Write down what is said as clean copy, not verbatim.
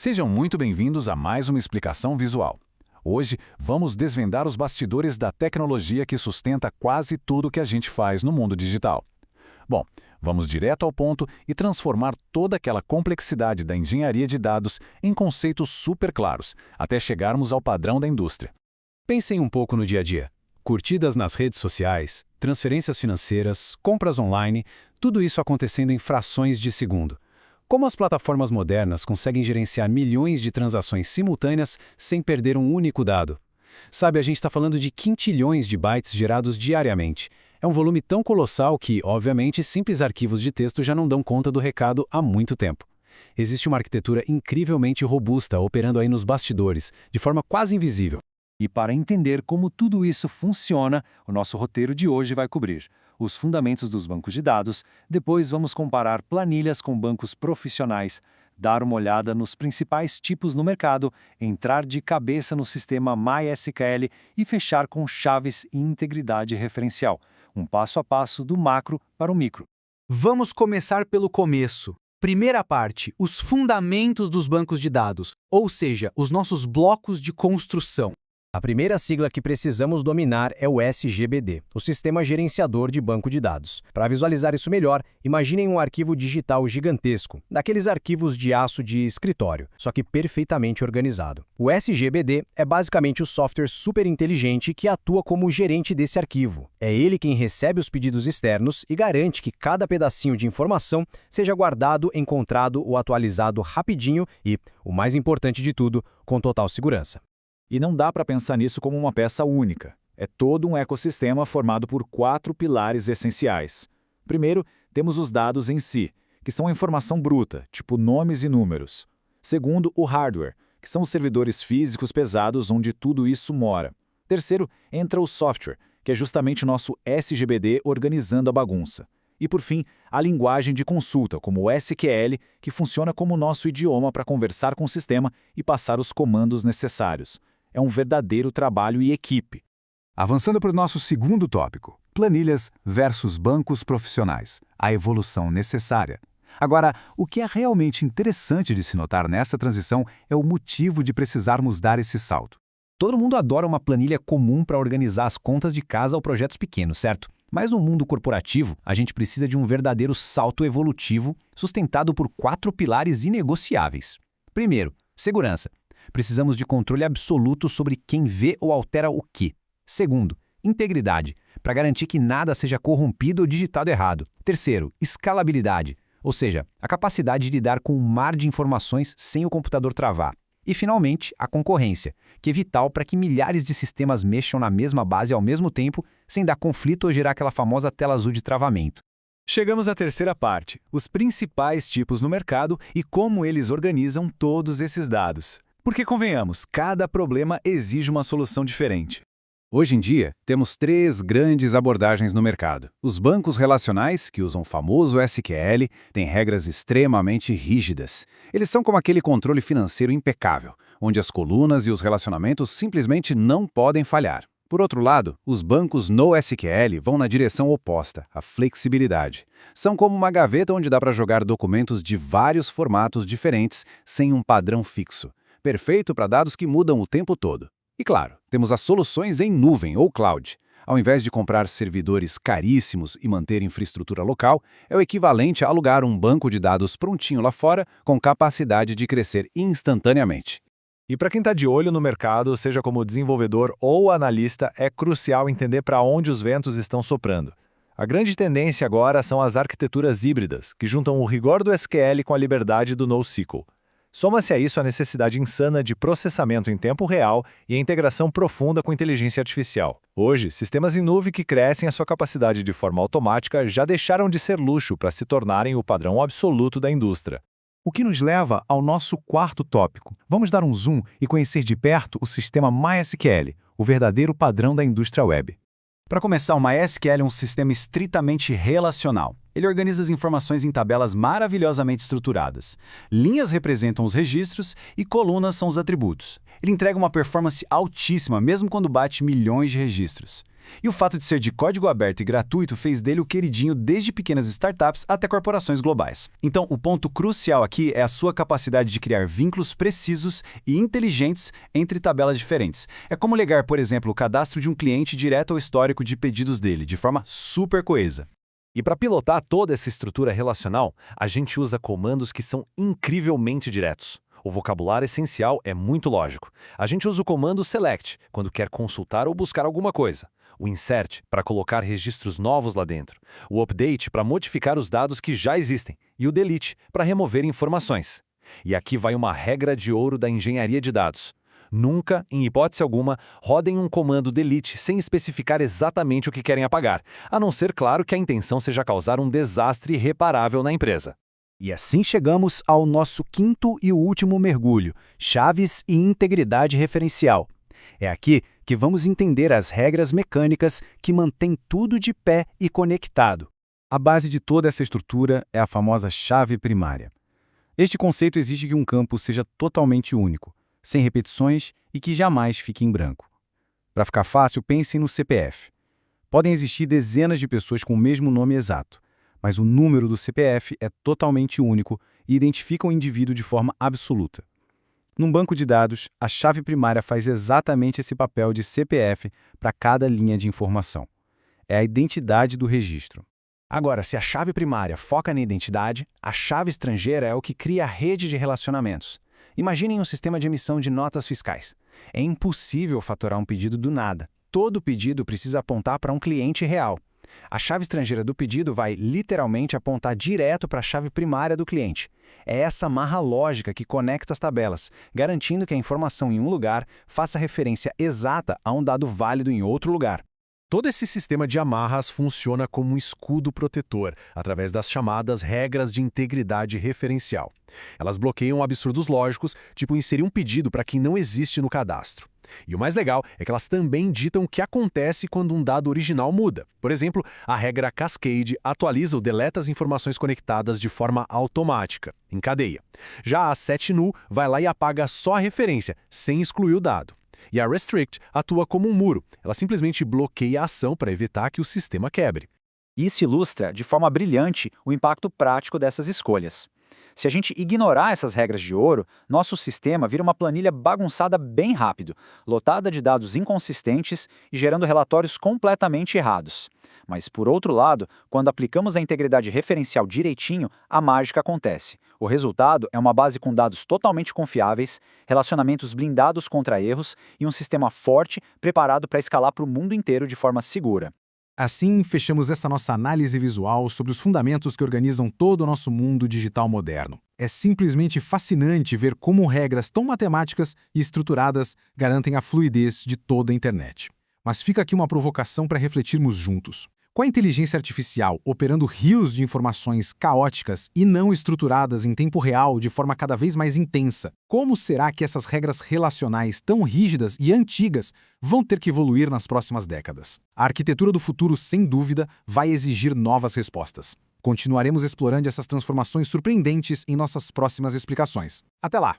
Sejam muito bem-vindos a mais uma explicação visual. Hoje, vamos desvendar os bastidores da tecnologia que sustenta quase tudo que a gente faz no mundo digital. Bom, vamos direto ao ponto e transformar toda aquela complexidade da engenharia de dados em conceitos super claros, até chegarmos ao padrão da indústria. Pensem um pouco no dia a dia. Curtidas nas redes sociais, transferências financeiras, compras online, tudo isso acontecendo em frações de segundo. Como as plataformas modernas conseguem gerenciar milhões de transações simultâneas sem perder um único dado? Sabe, a gente está falando de quintilhões de bytes gerados diariamente. É um volume tão colossal que, obviamente, simples arquivos de texto já não dão conta do recado há muito tempo. Existe uma arquitetura incrivelmente robusta operando aí nos bastidores, de forma quase invisível. E para entender como tudo isso funciona, o nosso roteiro de hoje vai cobrir os fundamentos dos bancos de dados, depois vamos comparar planilhas com bancos profissionais, dar uma olhada nos principais tipos no mercado, entrar de cabeça no sistema MySQL e fechar com chaves e integridade referencial, um passo a passo do macro para o micro. Vamos começar pelo começo. Primeira parte, os fundamentos dos bancos de dados, ou seja, os nossos blocos de construção. A primeira sigla que precisamos dominar é o SGBD, o Sistema Gerenciador de Banco de Dados. Para visualizar isso melhor, imaginem um arquivo digital gigantesco, daqueles arquivos de aço de escritório, só que perfeitamente organizado. O SGBD é basicamente o software super inteligente que atua como gerente desse arquivo. É ele quem recebe os pedidos externos e garante que cada pedacinho de informação seja guardado, encontrado ou atualizado rapidinho e, o mais importante de tudo, com total segurança. E não dá para pensar nisso como uma peça única. É todo um ecossistema formado por 4 pilares essenciais. Primeiro, temos os dados em si, que são a informação bruta, tipo nomes e números. Segundo, o hardware, que são os servidores físicos pesados onde tudo isso mora. Terceiro, entra o software, que é justamente o nosso SGBD organizando a bagunça. E por fim, a linguagem de consulta, como o SQL, que funciona como o nosso idioma para conversar com o sistema e passar os comandos necessários. É um verdadeiro trabalho e equipe. Avançando para o nosso segundo tópico, planilhas versus bancos profissionais, a evolução necessária. Agora, o que é realmente interessante de se notar nessa transição é o motivo de precisarmos dar esse salto. Todo mundo adora uma planilha comum para organizar as contas de casa ou projetos pequenos, certo? Mas no mundo corporativo, a gente precisa de um verdadeiro salto evolutivo sustentado por 4 pilares inegociáveis. Primeiro, segurança. Precisamos de controle absoluto sobre quem vê ou altera o quê. Segundo, integridade, para garantir que nada seja corrompido ou digitado errado. Terceiro, escalabilidade, ou seja, a capacidade de lidar com um mar de informações sem o computador travar. E, finalmente, a concorrência, que é vital para que milhares de sistemas mexam na mesma base ao mesmo tempo, sem dar conflito ou gerar aquela famosa tela azul de travamento. Chegamos à terceira parte, os principais tipos no mercado e como eles organizam todos esses dados. Porque, convenhamos, cada problema exige uma solução diferente. Hoje em dia, temos 3 grandes abordagens no mercado. Os bancos relacionais, que usam o famoso SQL, têm regras extremamente rígidas. Eles são como aquele controle financeiro impecável, onde as colunas e os relacionamentos simplesmente não podem falhar. Por outro lado, os bancos NoSQL vão na direção oposta, a flexibilidade. São como uma gaveta onde dá para jogar documentos de vários formatos diferentes sem um padrão fixo. Perfeito para dados que mudam o tempo todo. E claro, temos as soluções em nuvem ou cloud. Ao invés de comprar servidores caríssimos e manter infraestrutura local, é o equivalente a alugar um banco de dados prontinho lá fora com capacidade de crescer instantaneamente. E para quem está de olho no mercado, seja como desenvolvedor ou analista, é crucial entender para onde os ventos estão soprando. A grande tendência agora são as arquiteturas híbridas, que juntam o rigor do SQL com a liberdade do NoSQL. Soma-se a isso a necessidade insana de processamento em tempo real e a integração profunda com inteligência artificial. Hoje, sistemas em nuvem que crescem a sua capacidade de forma automática já deixaram de ser luxo para se tornarem o padrão absoluto da indústria. O que nos leva ao nosso quarto tópico. Vamos dar um zoom e conhecer de perto o sistema MySQL, o verdadeiro padrão da indústria web. Para começar, o MySQL é um sistema estritamente relacional. Ele organiza as informações em tabelas maravilhosamente estruturadas. Linhas representam os registros e colunas são os atributos. Ele entrega uma performance altíssima mesmo quando bate milhões de registros. E o fato de ser de código aberto e gratuito fez dele o queridinho desde pequenas startups até corporações globais. Então, o ponto crucial aqui é a sua capacidade de criar vínculos precisos e inteligentes entre tabelas diferentes. É como ligar, por exemplo, o cadastro de um cliente direto ao histórico de pedidos dele, de forma super coesa. E para pilotar toda essa estrutura relacional, a gente usa comandos que são incrivelmente diretos. O vocabulário essencial é muito lógico. A gente usa o comando select quando quer consultar ou buscar alguma coisa. O insert para colocar registros novos lá dentro. O update para modificar os dados que já existem. E o delete para remover informações. E aqui vai uma regra de ouro da engenharia de dados. Nunca, em hipótese alguma, rodem um comando delete sem especificar exatamente o que querem apagar, a não ser, claro, que a intenção seja causar um desastre irreparável na empresa. E assim chegamos ao nosso quinto e último mergulho, chaves e integridade referencial. É aqui que vamos entender as regras mecânicas que mantêm tudo de pé e conectado. A base de toda essa estrutura é a famosa chave primária. Este conceito exige que um campo seja totalmente único, sem repetições e que jamais fique em branco. Para ficar fácil, pensem no CPF. Podem existir dezenas de pessoas com o mesmo nome exato, mas o número do CPF é totalmente único e identifica o indivíduo de forma absoluta. Num banco de dados, a chave primária faz exatamente esse papel de CPF para cada linha de informação. É a identidade do registro. Agora, se a chave primária foca na identidade, a chave estrangeira é o que cria a rede de relacionamentos. Imaginem um sistema de emissão de notas fiscais. É impossível fatorar um pedido do nada. Todo pedido precisa apontar para um cliente real. A chave estrangeira do pedido vai, literalmente, apontar direto para a chave primária do cliente. É essa amarra lógica que conecta as tabelas, garantindo que a informação em um lugar faça referência exata a um dado válido em outro lugar. Todo esse sistema de amarras funciona como um escudo protetor, através das chamadas regras de integridade referencial. Elas bloqueiam absurdos lógicos, tipo inserir um pedido para quem não existe no cadastro. E o mais legal é que elas também ditam o que acontece quando um dado original muda. Por exemplo, a regra Cascade atualiza ou deleta as informações conectadas de forma automática, em cadeia. Já a setNull vai lá e apaga só a referência, sem excluir o dado. E a Restrict atua como um muro. Ela simplesmente bloqueia a ação para evitar que o sistema quebre. Isso ilustra, de forma brilhante, o impacto prático dessas escolhas. Se a gente ignorar essas regras de ouro, nosso sistema vira uma planilha bagunçada bem rápido, lotada de dados inconsistentes e gerando relatórios completamente errados. Mas, por outro lado, quando aplicamos a integridade referencial direitinho, a mágica acontece. O resultado é uma base com dados totalmente confiáveis, relacionamentos blindados contra erros e um sistema forte preparado para escalar para o mundo inteiro de forma segura. Assim, fechamos essa nossa análise visual sobre os fundamentos que organizam todo o nosso mundo digital moderno. É simplesmente fascinante ver como regras tão matemáticas e estruturadas garantem a fluidez de toda a internet. Mas fica aqui uma provocação para refletirmos juntos. Com a inteligência artificial operando rios de informações caóticas e não estruturadas em tempo real de forma cada vez mais intensa, como será que essas regras relacionais tão rígidas e antigas vão ter que evoluir nas próximas décadas? A arquitetura do futuro, sem dúvida, vai exigir novas respostas. Continuaremos explorando essas transformações surpreendentes em nossas próximas explicações. Até lá!